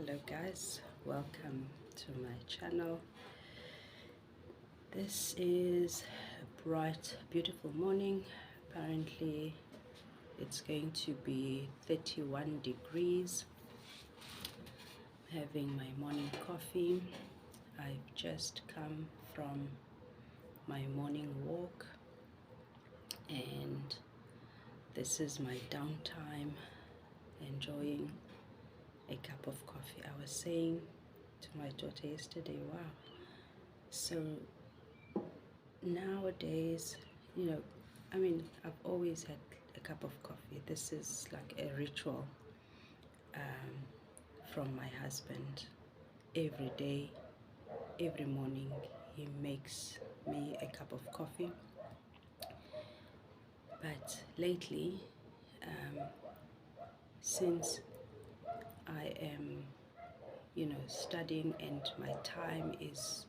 Hello guys, welcome to my channel. This is a bright beautiful morning. Apparently it's going to be 31 degrees. Having my morning coffee. I've just come from my morning walk and this is my downtime, enjoying a cup of coffee. I was saying to my daughter yesterday, wow, so nowadays, I've always had a cup of coffee. This is like a ritual from my husband. Every day, every morning, he makes me a cup of coffee. But lately, since I am, studying and my time is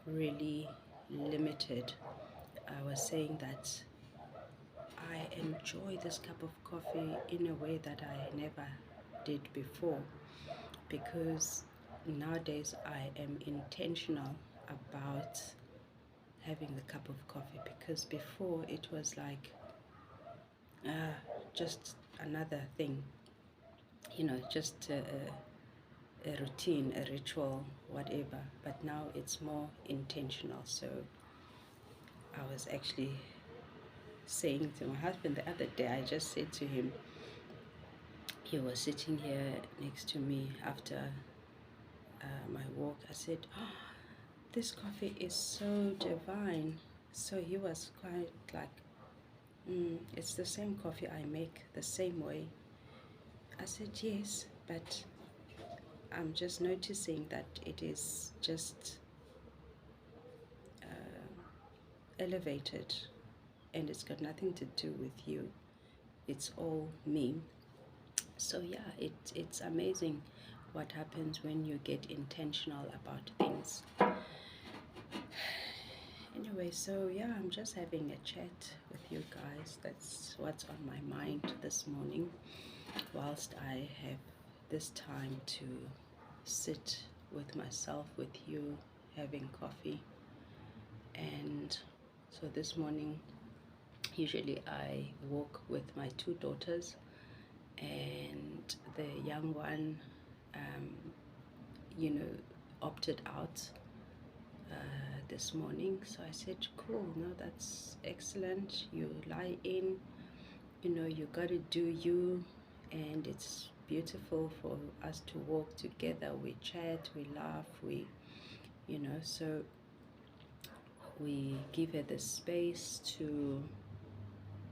really limited, I was saying that I enjoy this cup of coffee in a way that I never did before, because nowadays I am intentional about having the cup of coffee, because before it was like just another thing, just a routine, a ritual, whatever. But now it's more intentional. So I was actually saying to my husband the other day, I just said to him, he was sitting here next to me after my walk. I said, oh, this coffee is so divine. So he was quite like, it's the same coffee I make the same way. I said, yes, but I'm just noticing that it is just elevated and it's got nothing to do with you. It's all me. So yeah, it's amazing what happens when you get intentional about things. Anyway, so yeah, I'm just having a chat with you guys. That's what's on my mind this morning, whilst I have this time to sit with myself, with you, having coffee. And so this morning, usually I walk with my two daughters, and the young one opted out this morning. So I said, cool, no, that's excellent. You lie in, you gotta do you, and it's beautiful for us to walk together. We chat, we laugh, so we give her the space to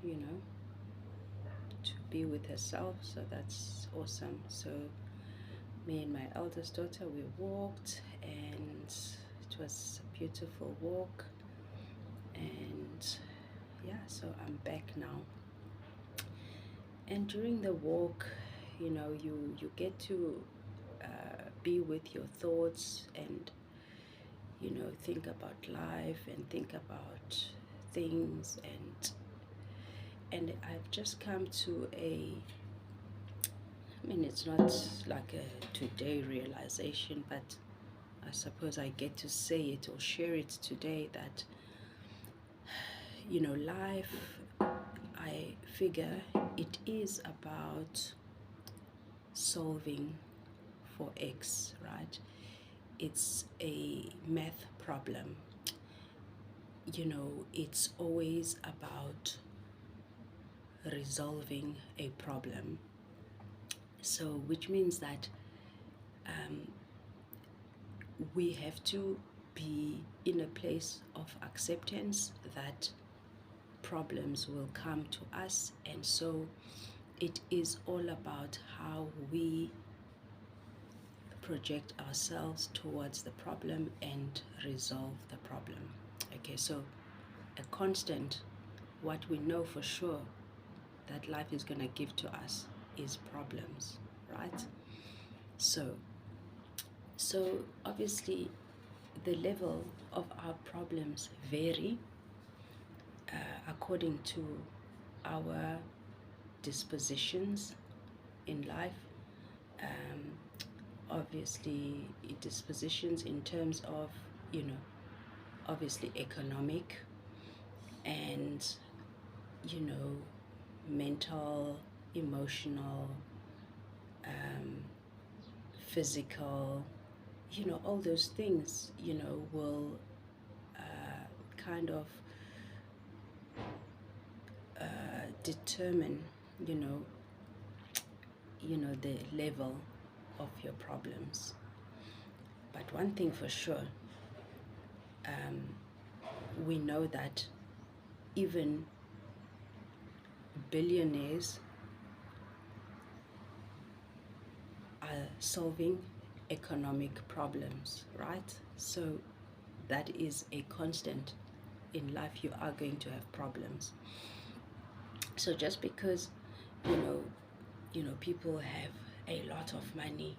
to be with herself. So that's awesome. So me and my eldest daughter, we walked, and it was a beautiful walk. And yeah, so I'm back now. And during the walk, you get to be with your thoughts and think about life and think about things. And I've just come to it's not like a today realization, but I suppose I get to say it or share it today, that life, I figure it is about solving for X, right? It's a math problem. It's always about resolving a problem. So which means that we have to be in a place of acceptance that problems will come to us. And so it is all about how we project ourselves towards the problem and resolve the problem. Okay, so a constant, what we know for sure that life is going to give to us is problems, right? So obviously the level of our problems vary according to our dispositions in life. obviously dispositions in terms of, you know, obviously economic and, you know, mental, emotional, physical, you know, all those things, you know, will kind of determine, you know, the level of your problems. But one thing for sure, we know that even billionaires are solving economic problems, right? So that is a constant in life. You are going to have problems. So just because, you know, people have a lot of money,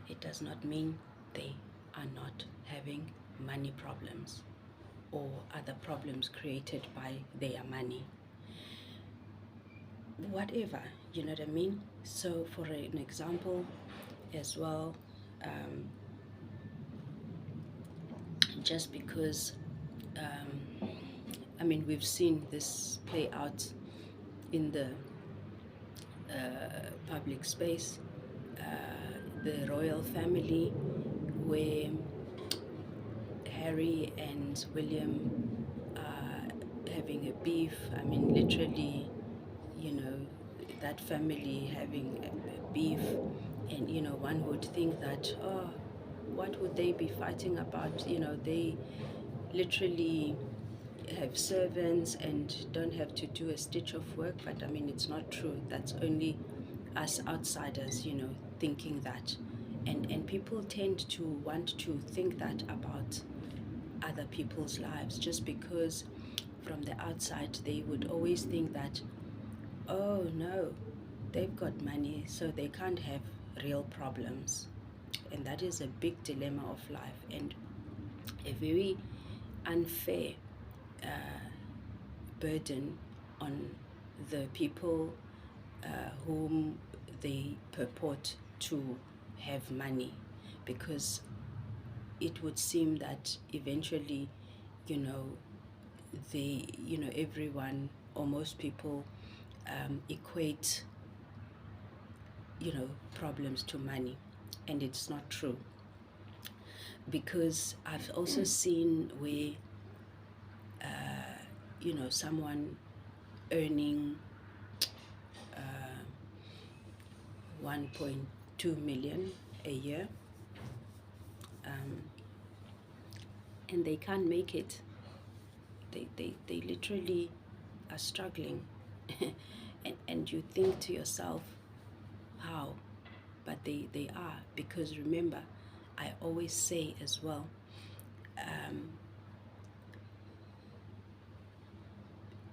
it does not mean they are not having money problems or other problems created by their money. Whatever, you know what I mean? So for an example as well, just because, I mean, we've seen this play out in the public space, the royal family, where Harry and William are having a beef. I mean, literally, you know, that family having a beef, and, you know, one would think that, oh, what would they be fighting about? You know, they literally have servants and don't have to do a stitch of work. But I mean, it's not true. That's only us outsiders, you know, thinking that. And people tend to want to think that about other people's lives, just because from the outside they would always think that, oh no, they've got money, so they can't have real problems. And that is a big dilemma of life, and a very unfair burden on the people whom they purport to have money, because it would seem that eventually, you know, everyone or most people equate, you know, problems to money, and it's not true. Because I've also seen where, you know, someone earning 1.2 million a year, and they can't make it. They literally are struggling. and you think to yourself, how? But they are, because remember, I always say as well,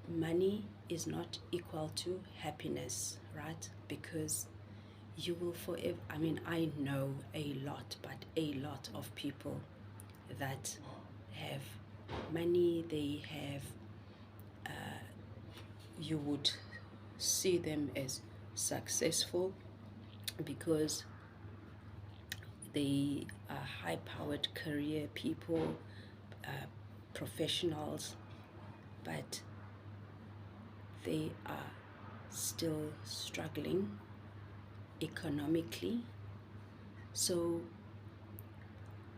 money is not equal to happiness, right? Because you will forever, I mean, I know a lot, but a lot of people that have money, they have, you would see them as successful because they are high-powered career people, professionals, but they are still struggling economically. So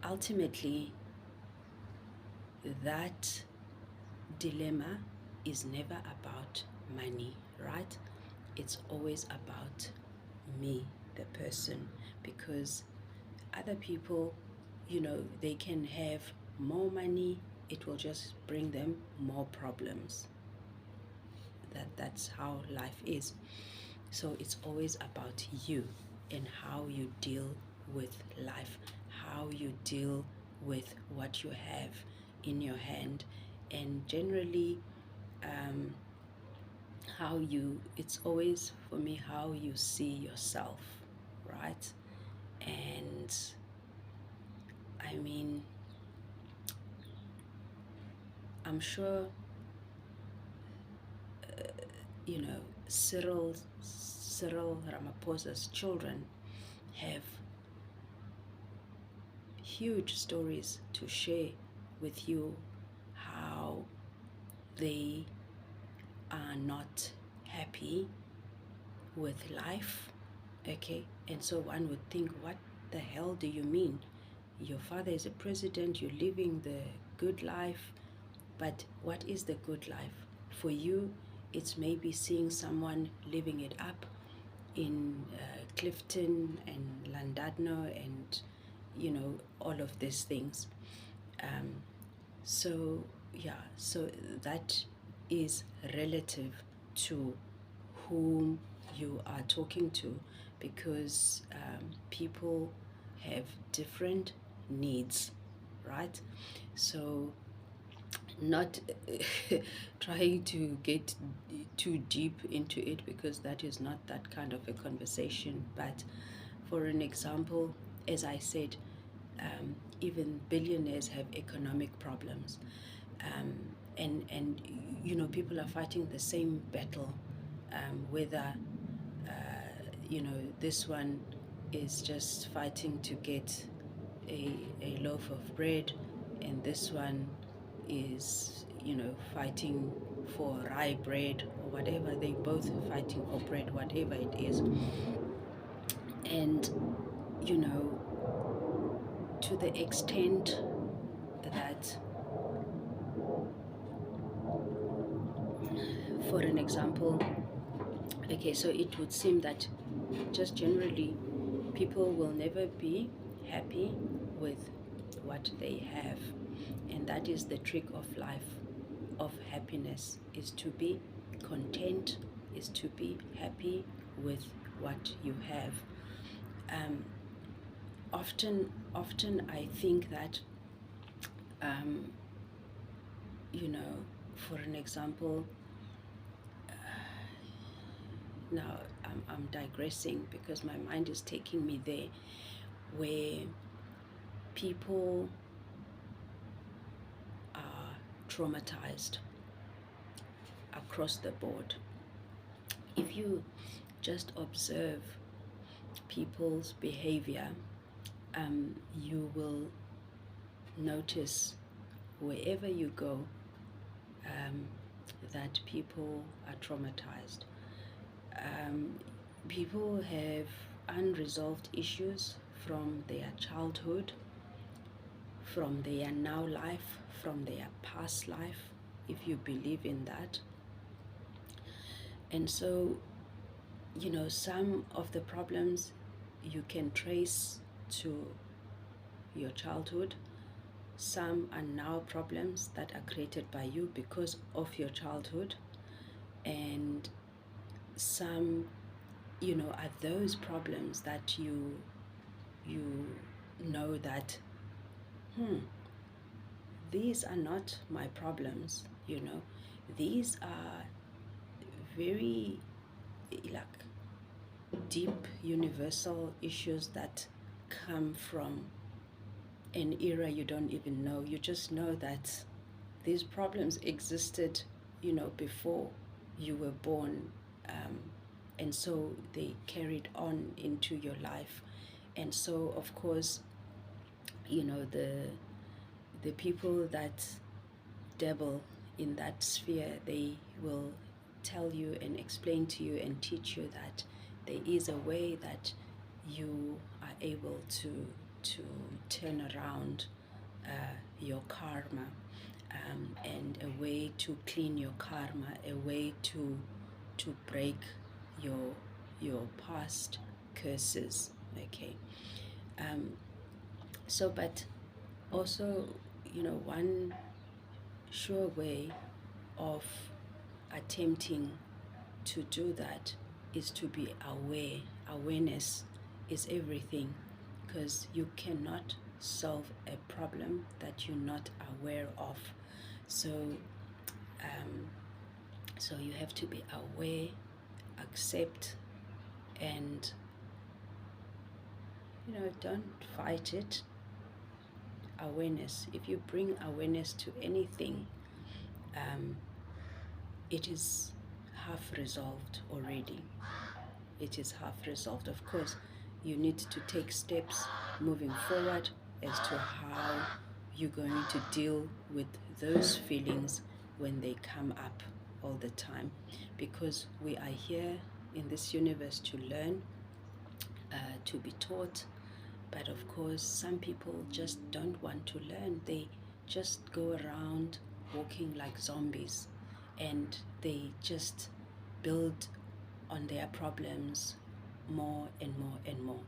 ultimately, that dilemma is never about money, right? It's always about me, the person, because other people, you know, they can have more money, it will just bring them more problems. That's how life is. So it's always about you and how you deal with life, how you deal with what you have in your hand, and generally, how you, it's always for me how you see yourself, right? And I mean, I'm sure, you know, Cyril Ramaphosa's children have huge stories to share with you how they are not happy with life. Okay, and so one would think, what the hell do you mean? Your father is a president, you're living the good life, but what is the good life? For you, it's maybe seeing someone living it up in Clifton and Llandudno and, you know, all of these things. So yeah, so that is relative to whom you are talking to, because people have different needs, right? So not trying to get too deep into it, because that is not that kind of a conversation. But for an example, as I said, even billionaires have economic problems, and you know, people are fighting the same battle, whether you know, this one is just fighting to get a loaf of bread, and this one is, you know, fighting for rye bread or whatever. They both fighting for bread, whatever it is. And you know, to the extent that, for an example, okay, so it would seem that just generally people will never be happy with what they have, and that is the trick of life, of happiness, is to be content, is to be happy with what you have. Often I think that, you know, for an example, now I'm digressing because my mind is taking me there, where people are traumatized across the board. If you just observe people's behavior, you will notice wherever you go that people are traumatized. People have unresolved issues from their childhood, from their now life, from their past life, if you believe in that. And so, you know, some of the problems you can trace to your childhood. Some are now problems that are created by you because of your childhood. And some, you know, are those problems that you know that, these are not my problems, you know. These are very, like, deep universal issues that come from an era you don't even know. You just know that these problems existed, you know, before you were born, and so they carried on into your life. And so, of course, you know, the people that dabble in that sphere, they will tell you and explain to you and teach you that there is a way that you are able to turn around your karma, and a way to clean your karma, a way to break your past curses. Okay, so but also, you know, one sure way of attempting to do that is to be aware. Awareness is everything, because you cannot solve a problem that you're not aware of. So so you have to be aware, accept, and, you know, don't fight it. Awareness, if you bring awareness to anything, it is half resolved already. It is half resolved. Of course, you need to take steps moving forward, as to how you're going to deal with those feelings when they come up all the time, because we are here in this universe to learn, to be taught. But of course, some people just don't want to learn. They just go around walking like zombies, and they just build on their problems more and more and more.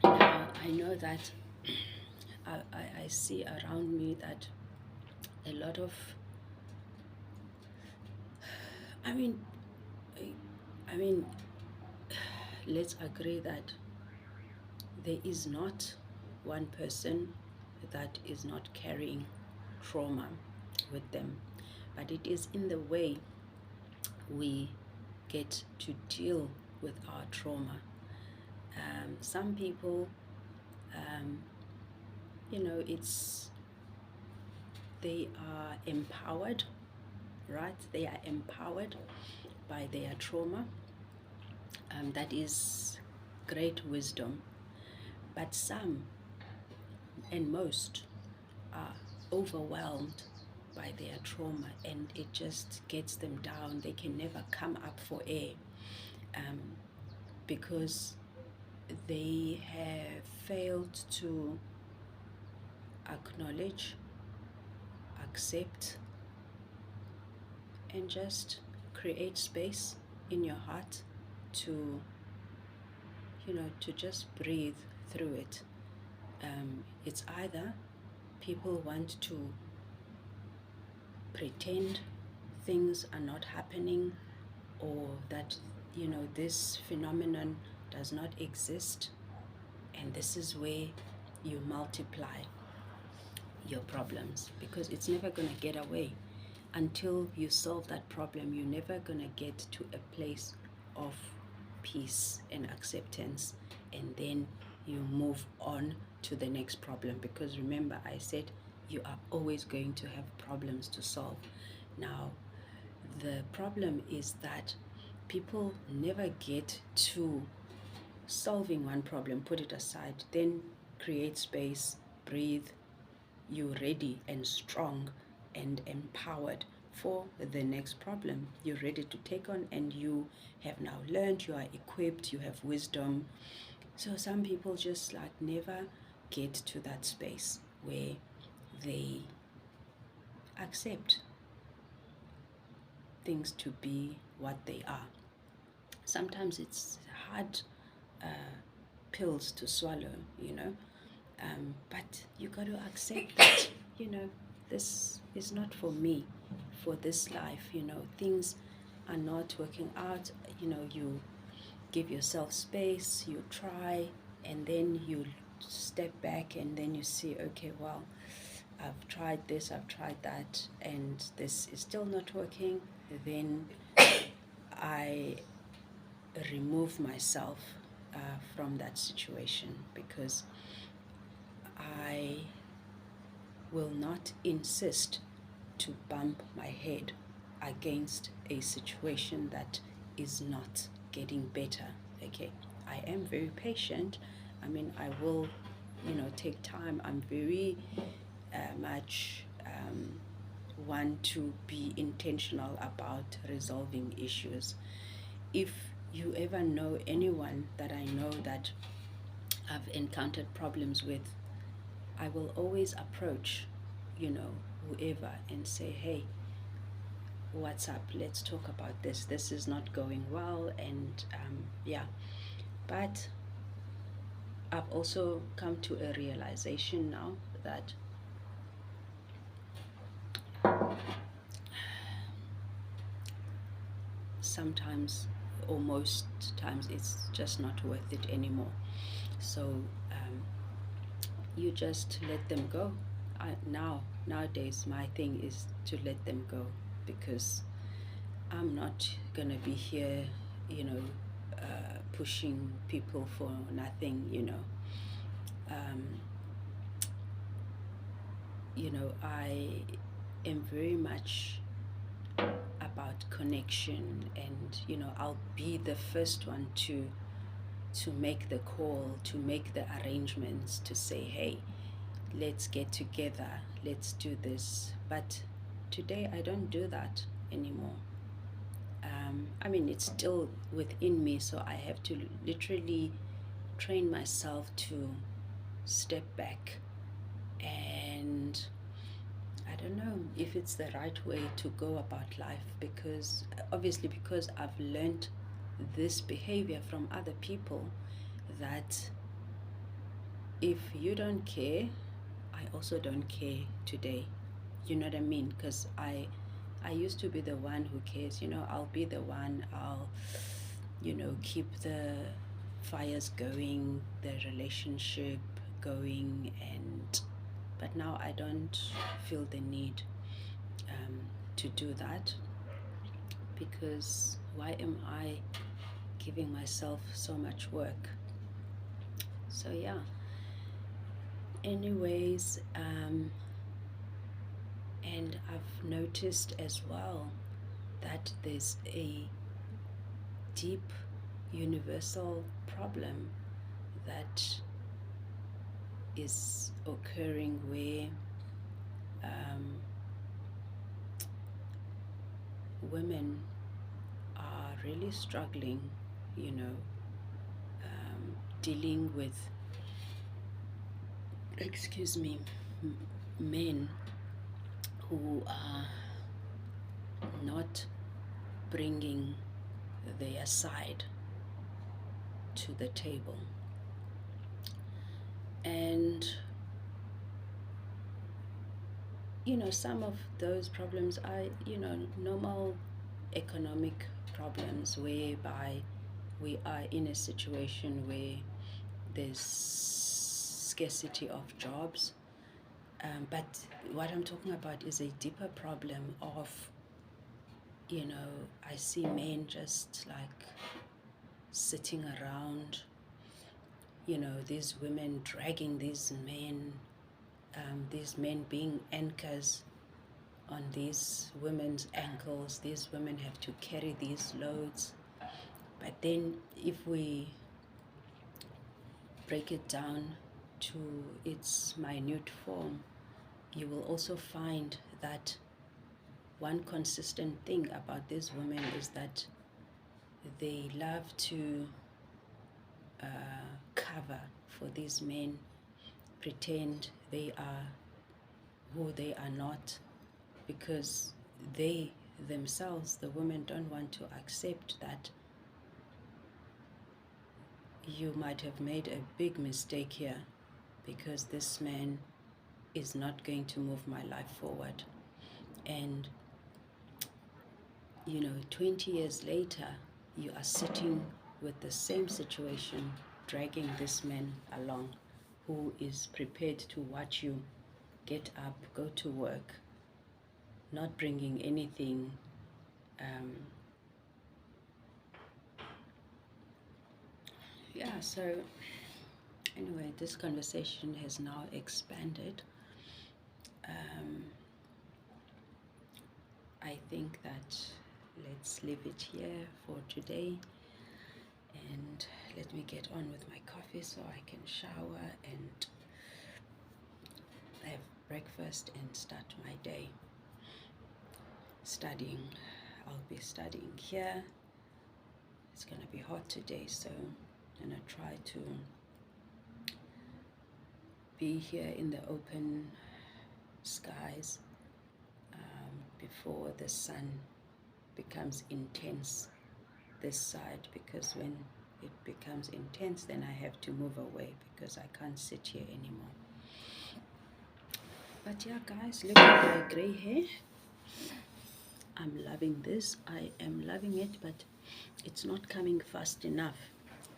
Now, I know that I see around me that a lot of, I mean, I mean, let's agree that there is not one person that is not carrying trauma with them, but it is in the way we get to deal with our trauma. Some people, they are empowered, right? They are empowered by their trauma. That is great wisdom. But some and most are overwhelmed by their trauma, and it just gets them down. They can never come up for air, because they have failed to acknowledge, accept, and just create space in your heart to just breathe through it. It's either people want to pretend things are not happening, or that this phenomenon does not exist, and this is where you multiply your problems, because it's never going to get away. Until you solve that problem, you're never going to get to a place of peace and acceptance, and then you move on to the next problem, because remember, I said you are always going to have problems to solve. Now, the problem is that people never get to solving one problem, put it aside, then create space, breathe, you're ready and strong and empowered for the next problem you're ready to take on, and you have now learned, you are equipped, you have wisdom. So some people just never get to that space where they accept things to be what they are. Sometimes it's hard pills to swallow, but you got to accept that, this is not for me, for this life, things are not working out, you give yourself space, you try, and then you step back, and then you see, okay, well, I've tried this, I've tried that, and this is still not working. Then I remove myself from that situation, because I will not insist to bump my head against a situation that is not getting better. Okay, I am very patient. I will, take time. I'm very much want to be intentional about resolving issues. If you ever know anyone that I know that I've encountered problems with, I will always approach, whoever, and say, hey, what's up? Let's talk about this. This is not going well, and yeah. But I've also come to a realization now that sometimes, or most times, it's just not worth it anymore. So you just let them go. Nowadays, my thing is to let them go, because I'm not gonna be here, pushing people for nothing. I am very much about connection, and I'll be the first one to to make the call, to make the arrangements, to say, hey, let's get together, let's do this. But today I don't do that anymore. I mean, it's still within me, so I have to literally train myself to step back. And I don't know if it's the right way to go about life, because obviously, because I've learned this behavior from other people, that if you don't care, I also don't care today. You know what I mean? Because I used to be the one who cares. I'll be the one, I'll keep the fires going, the relationship going, but now I don't feel the need to do that, because why am I giving myself so much work? So yeah, anyways, and I've noticed as well that there's a deep universal problem that is occurring, where women are really struggling, dealing with, men who are not bringing their side to the table. And some of those problems are normal economic problems, whereby we are in a situation where there's scarcity of jobs. But what I'm talking about is a deeper problem of, I see men just like sitting around, these women dragging these men being anchors on these women's ankles. These women have to carry these loads. But then if we break it down to its minute form, you will also find that one consistent thing about these women is that they love to cover for these men, pretend they are who they are not, because they themselves, the women, don't want to accept that you might have made a big mistake here, because this man is not going to move my life forward. And 20 years later, you are sitting with the same situation, dragging this man along, who is prepared to watch you get up, go to work, not bringing anything. So anyway, this conversation has now expanded. I think that let's leave it here for today, and let me get on with my coffee so I can shower and have breakfast and start my day studying. I'll be studying here. It's gonna be hot today, so I'm gonna try to be here in the open skies before the sun becomes intense this side, because when it becomes intense, then I have to move away, because I can't sit here anymore. But yeah, guys, look at my gray hair. I'm loving this. I am loving it, but it's not coming fast enough.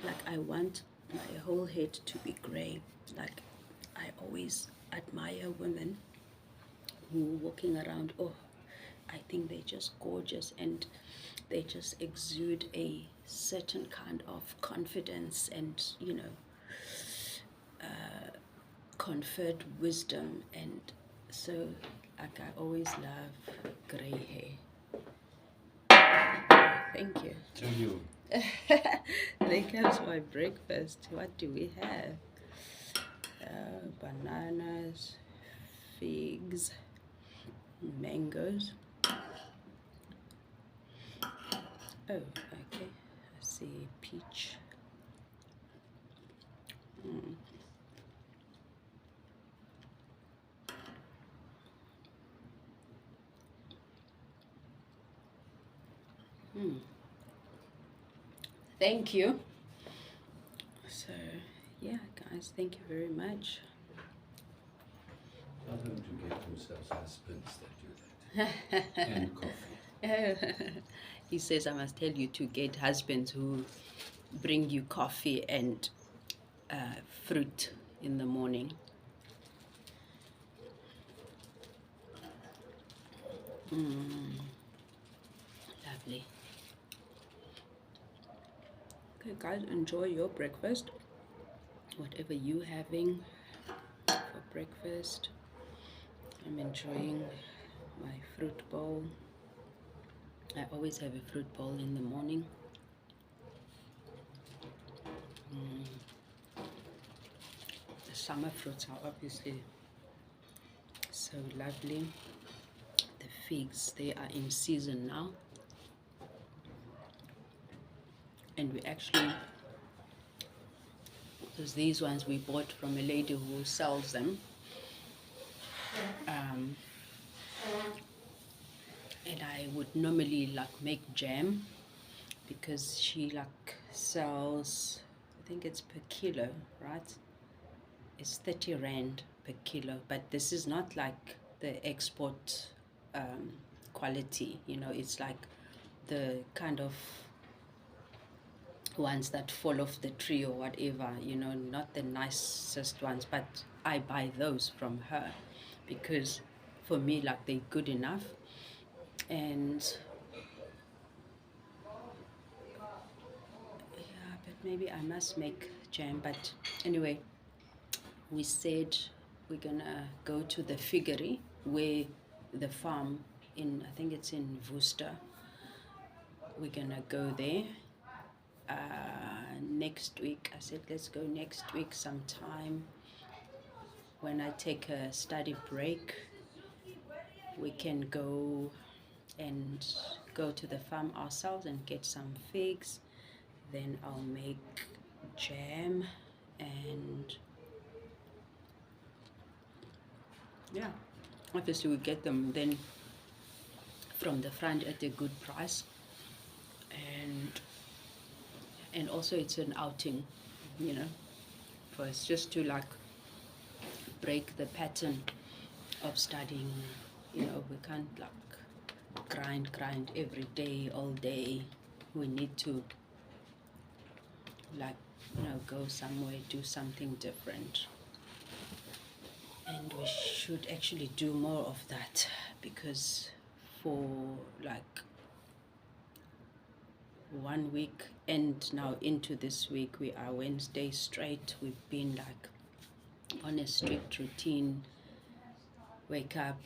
Like, I want my whole head to be gray. Like, I always admire women who walking around, I think they're just gorgeous, and they just exude a certain kind of confidence and, conferred wisdom. And so, like, I always love gray hair. Thank you. To you. There comes my breakfast. What do we have? Bananas, figs, mangoes. Oh, okay. I see peach. Mm. Mm. Thank you. So, yeah, guys, thank you very much. Tell them to get themselves husbands that do that. And coffee. He says I must tell you to get husbands who bring you coffee and fruit in the morning. Lovely. Okay, guys, enjoy your breakfast. Whatever you having for breakfast. I'm enjoying my fruit bowl. I always have a fruit bowl in the morning. The summer fruits are obviously so lovely. The figs, they are in season now. And we actually, because these ones we bought from a lady who sells them. And I would normally like make jam because she like sells, I think it's per kilo, right? It's 30 rand per kilo, but this is not like the export quality, you know, it's like the kind of ones that fall off the tree or whatever, you know, not the nicest ones, but I buy those from her because for me, like, they're good enough. And yeah, but maybe I must make jam. But anyway, we said we're gonna go to the figgery where the farm in, I think it's in Worcester. We're gonna go there next week. I said let's go next week sometime when I take a study break. We can go and go to the farm ourselves and get some figs. Then I'll make jam and yeah, obviously we get them then from the front at a good price, and also it's an outing, you know, for us just to like break the pattern of studying. You know, we can't like grind every day all day. We need to like, you know, go somewhere, do something different, and we should actually do more of that because for like 1 week and now into this week we are Wednesday straight, we've been like on a strict routine: wake up,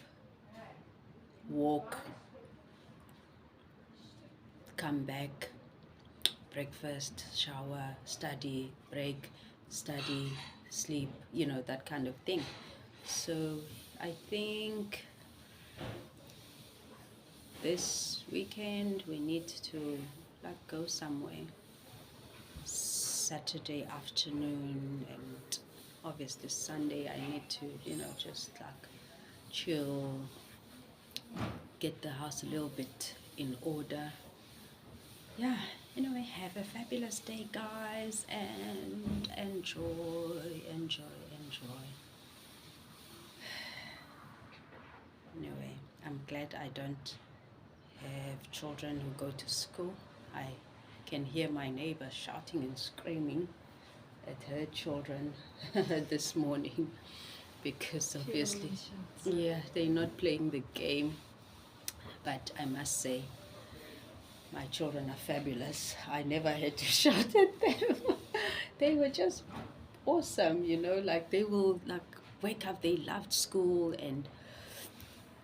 walk, come back, breakfast, shower, study, break, study, sleep, you know, that kind of thing. So I think this weekend we need to like go somewhere Saturday afternoon, and obviously Sunday I need to, you know, just like chill, get the house a little bit in order. Yeah, anyway, have a fabulous day, guys, and enjoy. Anyway, I'm glad I don't have children who go to school. I can hear my neighbor shouting and screaming at her children this morning because obviously, yeah, they're not playing the game. But I must say, my children are fabulous. I never had to shout at them. They were just awesome, you know, like they will like wake up, they loved school, and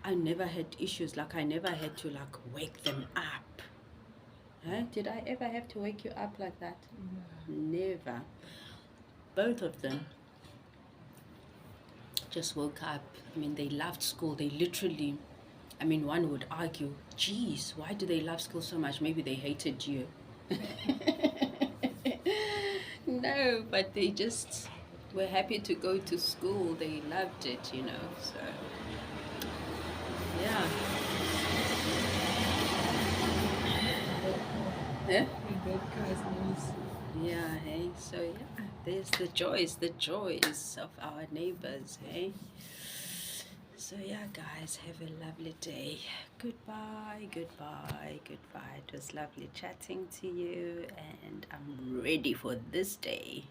I never had issues. Like I never had to like wake them up. Huh? Did I ever have to wake you up like that? Never. Both of them just woke up. I mean, they loved school. They literally, I mean, one would argue, geez, why do they love school so much? Maybe they hated you. No, but they just were happy to go to school. They loved it, you know. So, yeah. Yeah. Yeah, hey. So yeah, there's the joys of our neighbors, hey. So yeah, guys, have a lovely day. Goodbye, goodbye, goodbye. It was lovely chatting to you, and I'm ready for this day.